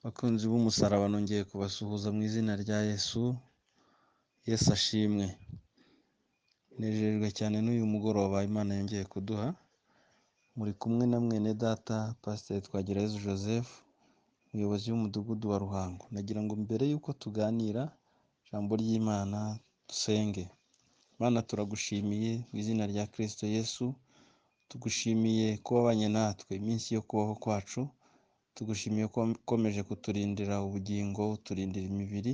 Bakunzi b'umusaraba nongeye kubasuhuza mu izina rya Yesu. Yesu ashimwe. Nejejwe cyane n'uyu mugoroba Imana yongeye kuduha. Muri kumwe na mwene data Pasiteri Twagirayezu Joseph, umuyobozi w'umudugudu wa Ruhango. Nagira ngo mbere y'uko tuganira ijambo ry'Imana dusenge. Mana, turagushimiye mu izina rya Kristo Yesu. Tugushimiye ko wabanye natwe iminsi yo kubaho kwacu. Tugushimiye ko ukomeje kuturindira ubugingo, uturindira imibiri.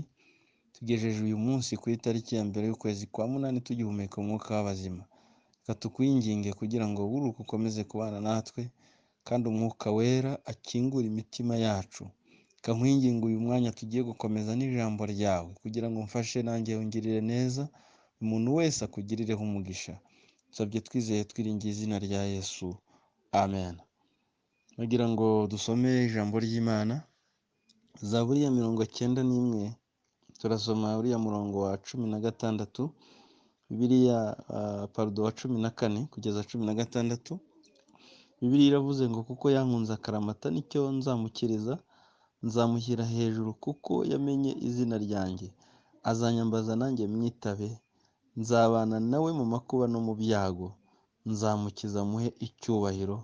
Tugejeje uyu munsi ku itariki ya mbere y'ukwezi kwa munani tugihumeka umwuka w'abazima. Reka tukwinginge kugira ngo wuruke ukomeze kubana natwe, kandi umwuka wera akingure imitima yacu. Reka nkwinginge uyu mwanya tugiye gukomeza n'ijambo ryawe kugira ngo mfashe nanjye ungirire neza, umuntu wese akugirireho umugisha. Nsabye twizeye twiringiye izina rya Yesu. Amen. Nagira ngo dusome ijambo ry'Imana. Zaburi ya 91, turasoma uriya murongo wa 16, Bibiliya wa 14 kugeza 16. Bibiliya iravuze ngo kuko yankunze akaramata nicyo nzamukiriza, nzamushyira hejuru kuko yamenye izina ryanjye. Azanyambaza nanjye mwitabe, nzabana nawe mu makuba no mu byago, nzamukiza muhe icyubahiro,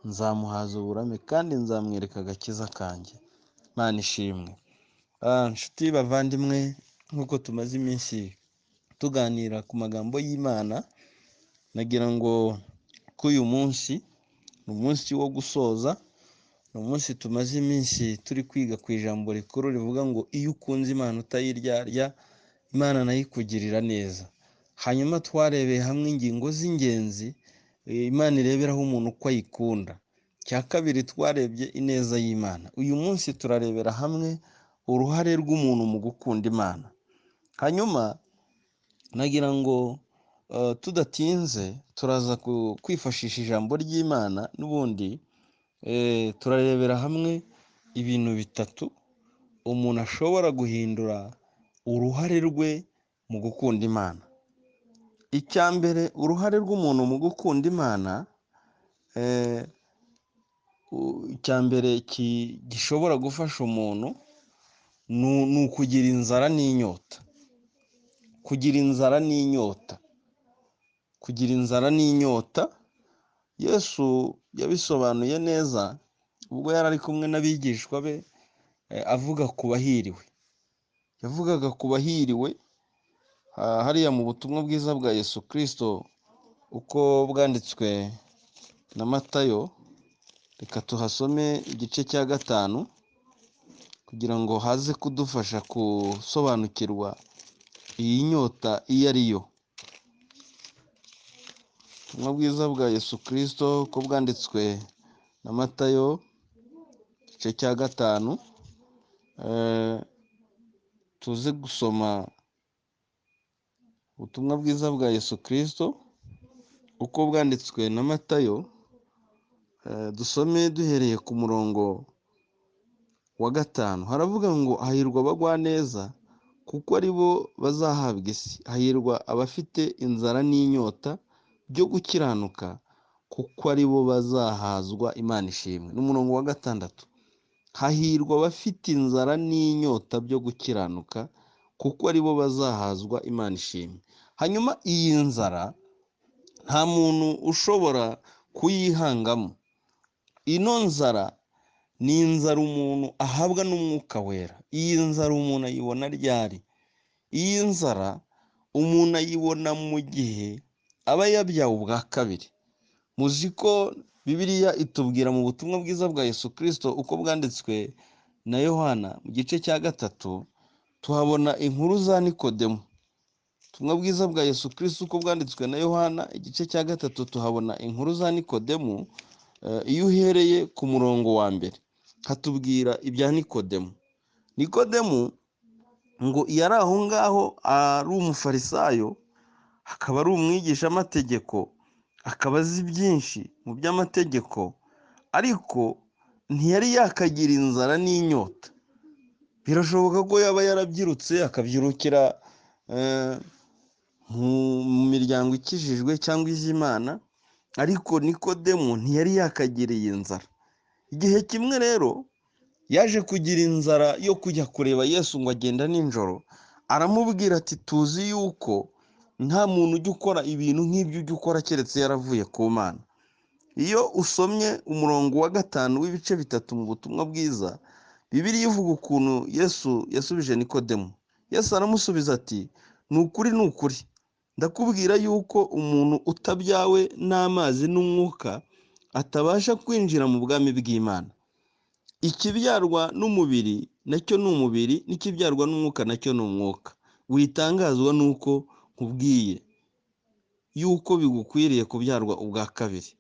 nzamuhaza uburame kandi nzamwereka agakiza kanjye. Imana ishimwe. Nshuti bavandimwe, nk'uko tumaze iminsi tuganira ku magambo y'Imana, nagira ngo ko uyu munsi ni umunsi wo gusoza. Ni umunsi tumaze iminsi turi kwiga ku ijambo rikuru rivuga ngo iyo ukunze Imana utayiryarya, Imana nayo ikugirira neza. Hanyuma twarebeye hamwe ingingo z'ingenzi Imana ireberaho umuntu uko ayikunda. Cya kabiri twarebye ineza y'Imana. Uyu munsi turarebera hamwe uruhare rw'umuntu mu gukunda Imana. Hanyuma nagira ngo tudatinze turaza kwifashisha ijambo ry'Imana. N'ubundi turarebera hamwe ibintu bitatu umuntu ashobora guhindura uruhare rwe mu gukunda Imana. Icya mbere, uruhare rw'umuntu mu gukunda Imana, icya mbere gishobora gufasha umuntu ni ukugira inzara n'inyota. Kugira inzara n'inyota. Kugira inzara n'inyota. Yesu yabisobanuye neza ubwo yari ari kumwe n'abigishwa be, avuga ku bahiriwe. Yavugaga ku bahiriwe hariya mu butumwa bwiza bwa Yesu Kristo uko bwanditswe na Matayo. Reka tuhasome igice cya 5 kugira ngo haze kudufasha gusobanukirwa iyi nyota iyo ari yo. Ubutumwa bwiza bwa Yesu Kristo uko bwanditswe na Matayo, igice cya 5. Tuze gusoma ubutumwa bwiza bwa Yesu Kristo uko bwanditswe na Matayo. Dusome duhereye ku murongo wa 5. Haravuga ngo hahirwa abagwaneza kuko ari bo bazahabwa isi. Hahirwa abafite inzara n'inyota byo gukiranuka kuko ari bo bazahazwa. Imana ishimwe. N'umurongo wa 6. Hahirwa abafite inzara n'inyota byo gukiranuka kuko ari bo bazahazwa. Imana ishimwe. Hanyuma iyi nzara nta muntu ushobora kuyihangamo. Ino nzara ni inzara umuntu ahabwa n'umwuka wera. Iyi nzara umuntu ayibona ryari? Iyi nzara umuntu ayibona mu gihe aba yabyawe ubwa kabiri. Muzi ko Bibiliya itubwira mu butumwa bwiza bwa Yesu Kristo uko bwanditswe na Yohana mu gice cya 3, tuhabona inkuru za Nikodemu. Ubutumwa bwiza bwa Yesu Kristo uko bwanditswe na Yohana igice cya 3, tuhabona inkuru za Nikodemu. Iyo uhereye ku murongo wa mbere hatubwira ibya Nikodemu. Nikodemu ngo yari aho ngaho ari umufarisayo, akaba ari umwigishamategeko, akaba azi byinshi mu by'amategeko, ariko ntiyari yakagira inzara n'inyota. Birashoboka ko yaba yarabyirutse akabyirukira mu miryango ikijijwe cyangwa iz'Imana, ariko Nikodemu ntiyari yakagiriye inzara. Igihe kimwe rero yaje kugira inzara yo kujya kureba Yesu ngo agenda nijoro, aramubwira ati tuzi yuko nta muntu ujya ukora ibintu nk'ibyo ujya ukora keretse yaravuye ku Mana. Iyo usomye umurongo wa 5 w'ibice 3 mu butumwa bwiza, Bibiliya ivuga ukuntu Yesu yasubije Nikodemu. Yesu aramusubiza ati ni ukuri ndakubwira yuko umuntu utabyawe n'amazi n'umwuka atabasha kwinjira mu bwami bw'Imana. Ikibyarwa n'umubiri nacyo ni umubiri, n'ikibyarwa n'umwuka nacyo ni umwuka. Witangazwa nuko nkubwiye yuko bigukwiriye kubyarwa ubwa kabiri.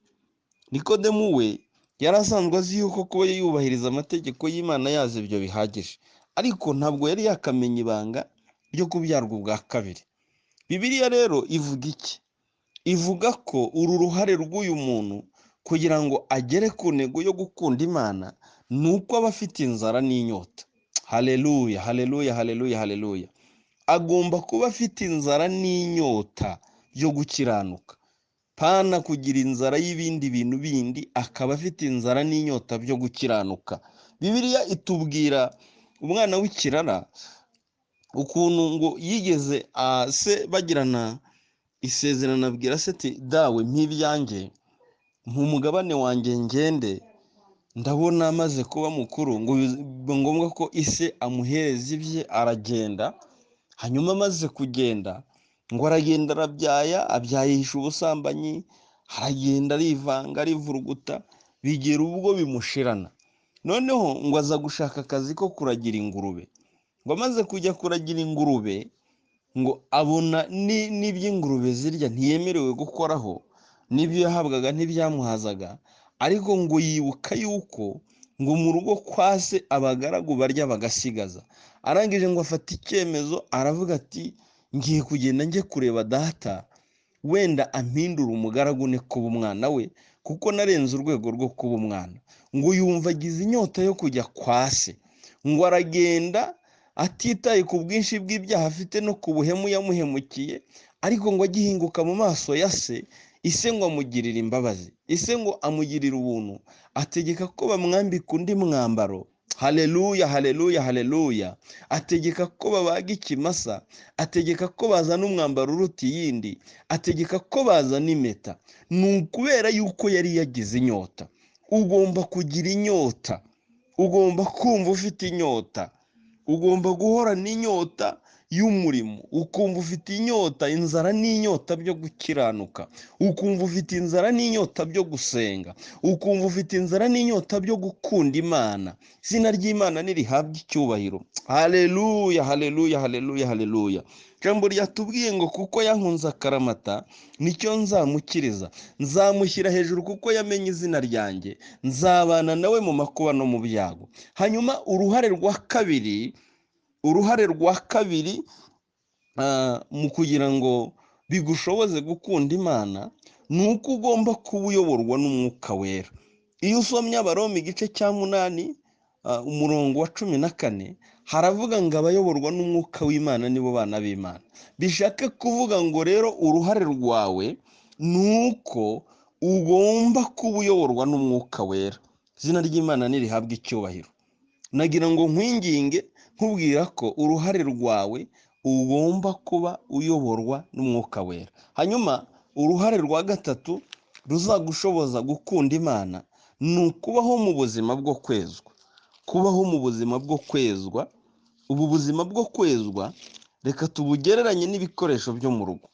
Nikodemu we yari asanzwe azi yuko kuba yubahiriza amategeko y'Imana yazi ibyo bihagije, ariko ntabwo yari yakamenya ibanga ryo kubyarwa ubwa kabiri. Bibiliya rero ivuga iki? Ivuga ko uru ruhare rw'uyu muntu kugira ngo agere ku ntego yo gukunda Imana ni uko aba afite inzara n'inyota. Haleluya, haleluya, haleluya, haleluya. Agomba kuba afite inzara n'inyota byo gukiranuka, pana kugira inzara y'ibindi bintu bindi, akaba afite inzara n'inyota byo gukiranuka. Bibiliya itubwira umwana w'ikirara ukuntu ngo yigeze se bagirana isezerano, abwira se ati dawe mp'ibyanjye nk'umugabane wanjye ngende, ndabona amaze kuba mukuru, ngo biba ngombwa ko ise amuhereza ibye. Aragenda, hanyuma amaze kugenda ngo aragenda abyahisha ubusambanyi, aragenda arivanga arivuruguta, bigera ubwo bimushirana. Noneho ngo aza gushaka akazi ko kuragira ingurube. Ngo amaze kujya kuragira ingurube, ngo abona n'iby'ingurube zirya ntiyemerewe gukoraho, n'ibyo yahabwaga ntibyamuhazaga, ariko ngo yibuka yuko ngo mu rugo kwa se abagaragu barya bagasigaza. Arangije ngo afata icyemezo, aravuga ati ngiye kugenda njye kureba data, wenda ampindura umugaragu ne kuba umwana we, kuko narenze urwego rwo kuba umwana. Ngo yumva agize inyota yo kujya kwa se, ngo aragenda atitaye ku bwinshi bw'ibyaha afite no ku buhemu yamuhemukiye, ariko ngo agihinguka mu maso ya se, ise ngo amugirire imbabazi, ise ngo amugirire ubuntu, ategeka ko bamwambika undi mwambaro. Haleluya, haleluya, haleluya. Ategeka ko babaga ikimasa, ategeka ko bazana umwambaro uruta iyindi, ategeka ko bazana impeta. Ni ukubera yuko yari yagize inyota. Ugomba kugira inyota, ugomba kumva ufite inyota, ugomba guhora n'inyota y'umurimo, ukumva ufite inyota, inzara n'inyota byo gukiranuka, ukumva ufite inzara n'inyota byo gusenga, ukumva ufite inzara n'inyota byo gukunda Imana. Izina ry'Imana nirihabwe icyubahiro. Haleluya, haleluya, haleluya, haleluya. Ijambo ryatubwiye ngo kuko yankunze akaramata nicyo nzamukiriza, nzamushyira hejuru kuko yamenye izina ryanjye, nzabana nawe mu makuba no mu byago. Hanyuma uruhare rwa kabiri mu kugira ngo bigushoboze gukunda Imana ni uko ugomba kuba uyoborwa n'umwuka wera. Iyo usomye Abaroma igice cya 8 umurongo wa 14 haravuga ngo abayoborwa n'umwuka w'Imana nibo bana b'Imana. Bishaka kuvuga ngo rero uruhare rwawe ni uko ugomba kuba uyoborwa n'umwuka wera. Izina ry'Imana nirihabwe icyubahiro. Nagira ngo nkwinginge nkubwira ko uruhare rwawe ugomba kuba uyoborwa n'umwuka wera. Hanyuma uruhare rwa gatatu ruzagushoboza gukunda Imana ni ukubaho mu buzima bwo kwezwa. Kubaho mu buzima bwo kwezwa. Ubu buzima bwo kwezwa reka tubugereranye n'ibikoresho byo mu rugo.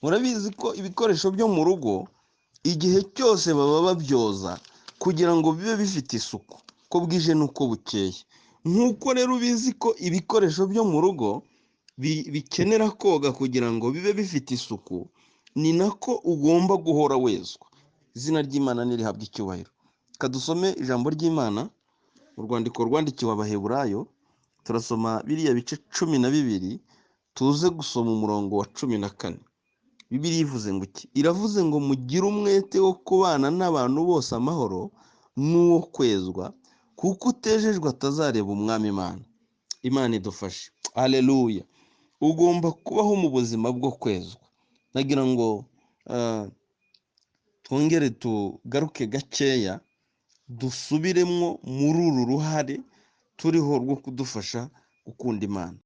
Murabizi ko ibikoresho byo mu rugo igihe cyose baba babyoza kugira ngo bibe bifite isuku, ko bwije n'uko bukeye. Nk'uko rero ubizi ko ibikoresho byo mu rugo bikenera koga kugira ngo bibe bifite isuku, ni nako ugomba guhora wezwa. Izina ry'Imana nirihabwe icyubahiro. Kadusome ijambo ry'Imana mu rwandiko rwandikiwe Abaheburayo, turasoma biriya bice 12, tuze gusoma umurongo wa 14. Bibiliya ivuze ngo iki? Iravuze ngo mugire umwete wo kubana n'abantu bose amahoro n'uwo kwezwa, kuko utejejwe atazareba umwami Imana. Imana idufashe. Haleluya. Ugomba kubaho mu buzima bwo kwezwa. Nagira ngo twongere tugaruke gakeya, dusubiremo muri uru ruhare turiho rwo kudufasha gukunda Imana.